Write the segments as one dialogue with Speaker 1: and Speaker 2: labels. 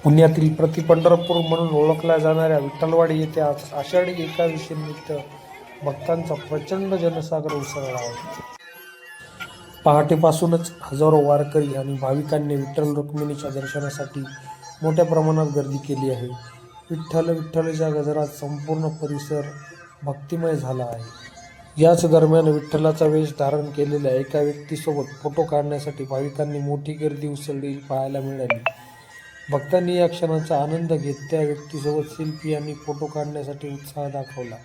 Speaker 1: पुण्यातील प्रतिपंढरपूर म्हणून ओळखल्या जाणाऱ्या विठ्ठलवाडी येथे आज आषाढी एकादशीनिमित्त भक्तांचा प्रचंड जनसागर उसळला आहे. पहाटेपासूनच हजारो वारकरी आणि भाविकांनी विठ्ठल रुक्मिणीच्या दर्शनासाठी मोठ्या प्रमाणात गर्दी केली आहे. विठ्ठल विठ्ठलच्या गजरात संपूर्ण परिसर भक्तिमय झाला आहे. याच दरम्यान विठ्ठलाचा वेश धारण केलेल्या एका व्यक्तीसोबत फोटो काढण्यासाठी भाविकांनी मोठी गर्दी उसळलेली पाहायला मिळाली. भक्तांनी या क्षणाचा आनंद घेत त्या व्यक्तीसोबत सेल्फी आणि फोटो काढण्यासाठी उत्साह दाखवला.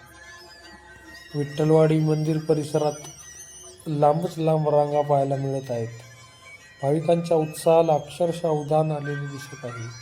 Speaker 1: विठ्ठलवाडी मंदिर परिसरात लांबच लांब रांगा पाहायला मिळत आहेत. भाविकांच्या उत्साहाला अक्षरशः उधाण आलेले दिसत आहे.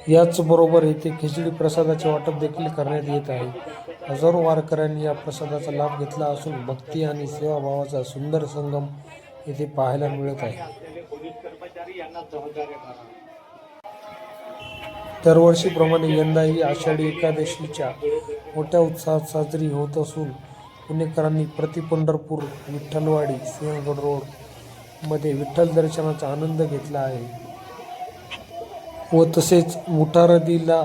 Speaker 1: याचबरोबर येथे खिचडी प्रसादाचे वाटप देखील करण्यात येत आहे. हजारो वारकऱ्यांनी या प्रसादाचा लाभ घेतला असून भक्ती आणि सेवाभावाचा सुंदर संगम येथे पाहायला मिळत आहे. दरवर्षीप्रमाणे यंदाही आषाढी एकादशीच्या मोठ्या उत्साहात साजरी होत असून पुणेकरांनी प्रतिपंढरपूर, विठ्ठलवाडी, सिंहगड रोड मध्ये विठ्ठल दर्शनाचा आनंद घेतला आहे व तसेच मुठा नदीला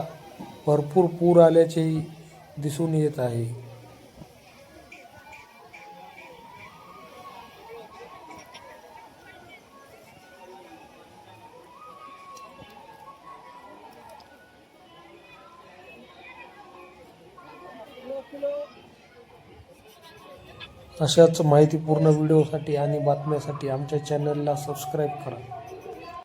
Speaker 1: भरपूर पूर आल्याचेही दिसून येत आहे. अशाच माहितीपूर्ण व्हिडिओसाठी आणि बातम्यांसाठी आमच्या चॅनलला सबस्क्राईब करा.